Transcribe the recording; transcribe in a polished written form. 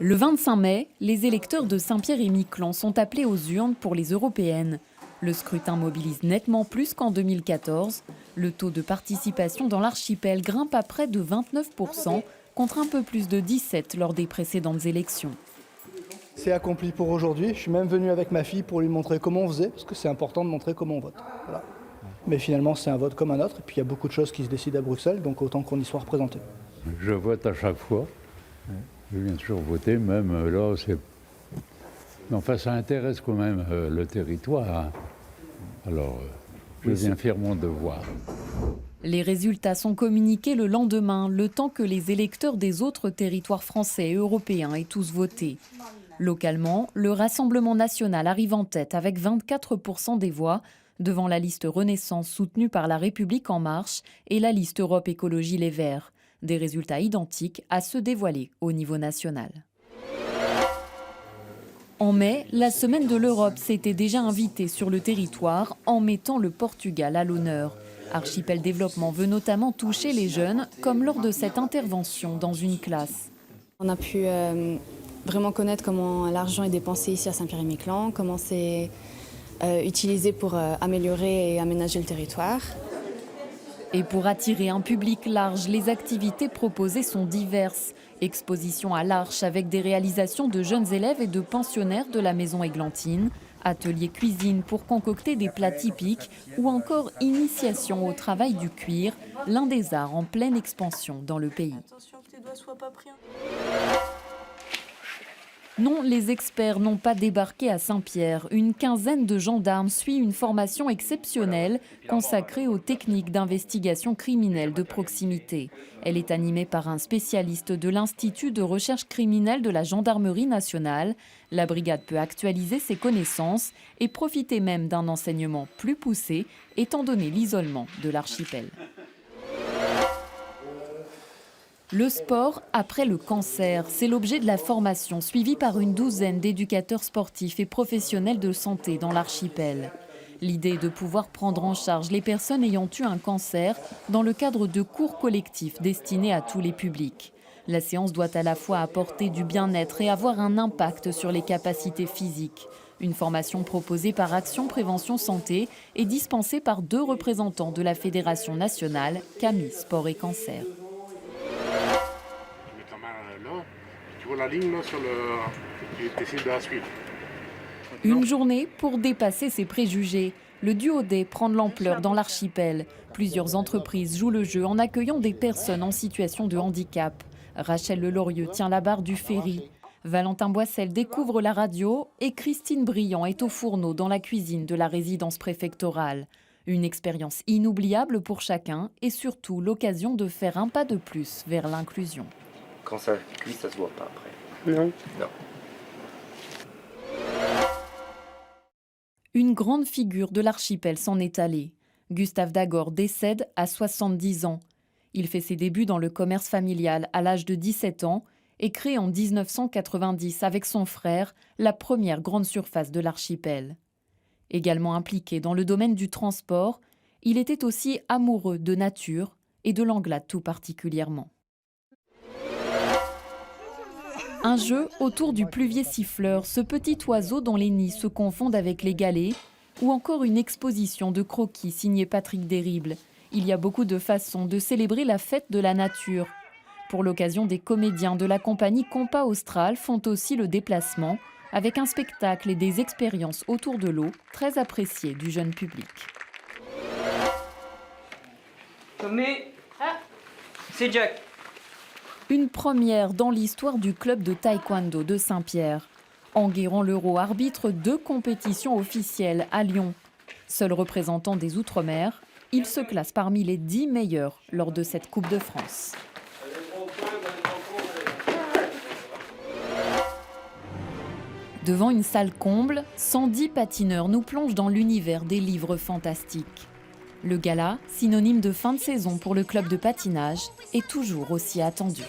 Le 25 mai, les électeurs de Saint-Pierre-et-Miquelon sont appelés aux urnes pour les européennes. Le scrutin mobilise nettement plus qu'en 2014. Le taux de participation dans l'archipel grimpe à près de 29%, contre un peu plus de 17% lors des précédentes élections. C'est accompli pour aujourd'hui. Je suis même venu avec ma fille pour lui montrer comment on faisait, parce que c'est important de montrer comment on vote. Voilà. Mais finalement, c'est un vote comme un autre, et puis il y a beaucoup de choses qui se décident à Bruxelles, donc autant qu'on y soit représenté. Je vote à chaque fois. Je viens toujours voter, même là, c'est... Enfin, ça intéresse quand même le territoire. Alors, je viens faire mon devoir. Les résultats sont communiqués le lendemain, le temps que les électeurs des autres territoires français et européens aient tous voté. Localement, le Rassemblement national arrive en tête avec 24% des voix, devant la liste Renaissance soutenue par La République en marche et la liste Europe Écologie Les Verts. Des résultats identiques à ceux dévoilés au niveau national. En mai, la Semaine de l'Europe s'était déjà invitée sur le territoire en mettant le Portugal à l'honneur. Archipel Développement veut notamment toucher les jeunes, comme lors de cette intervention dans une classe. On a pu vraiment connaître comment l'argent est dépensé ici à Saint-Pierre-et-Miquelon, comment c'est utilisé pour améliorer et aménager le territoire. Et pour attirer un public large, les activités proposées sont diverses. Exposition à l'Arche avec des réalisations de jeunes élèves et de pensionnaires de la maison Églantine, atelier cuisine pour concocter des plats typiques ou encore initiation au travail du cuir, l'un des arts en pleine expansion dans le pays. Non, les experts n'ont pas débarqué à Saint-Pierre. Une quinzaine de gendarmes suit une formation exceptionnelle consacrée aux techniques d'investigation criminelle de proximité. Elle est animée par un spécialiste de l'Institut de recherche criminelle de la Gendarmerie nationale. La brigade peut actualiser ses connaissances et profiter même d'un enseignement plus poussé, étant donné l'isolement de l'archipel. Le sport après le cancer, c'est l'objet de la formation suivie par une douzaine d'éducateurs sportifs et professionnels de santé dans l'archipel. L'idée est de pouvoir prendre en charge les personnes ayant eu un cancer dans le cadre de cours collectifs destinés à tous les publics. La séance doit à la fois apporter du bien-être et avoir un impact sur les capacités physiques. Une formation proposée par Action Prévention Santé est dispensée par 2 représentants de la Fédération nationale, CAMI Sport et Cancer. La ligne là, sur le... Tu essaies de la suivre. Une journée pour dépasser ses préjugés. Le duo D prend de l'ampleur dans l'archipel. Plusieurs entreprises jouent le jeu en accueillant des personnes en situation de handicap. Rachel Lelorieux tient la barre du ferry. Valentin Boissel découvre la radio et Christine Briand est au fourneau dans la cuisine de la résidence préfectorale. Une expérience inoubliable pour chacun et surtout l'occasion de faire un pas de plus vers l'inclusion. Quand ça cuit, ça se voit pas après. Non. Non. Une grande figure de l'archipel s'en est allée. Gustave Dagor décède à 70 ans. Il fait ses débuts dans le commerce familial à l'âge de 17 ans et crée en 1990 avec son frère la première grande surface de l'archipel. Également impliqué dans le domaine du transport, il était aussi amoureux de nature et de l'Anglade tout particulièrement. Un jeu autour du pluvier siffleur, ce petit oiseau dont les nids se confondent avec les galets, ou encore une exposition de croquis signée Patrick Derible. Il y a beaucoup de façons de célébrer la fête de la nature. Pour l'occasion, des comédiens de la compagnie Compas Austral font aussi le déplacement, avec un spectacle et des expériences autour de l'eau très appréciées du jeune public. Mais c'est Jack. Une première dans l'histoire du club de taekwondo de Saint-Pierre. Enguerrand Leroux arbitre 2 compétitions officielles à Lyon. Seul représentant des Outre-mer, il se classe parmi les 10 meilleurs lors de cette Coupe de France. Devant une salle comble, 110 patineurs nous plongent dans l'univers des livres fantastiques. Le gala, synonyme de fin de saison pour le club de patinage, est toujours aussi attendu.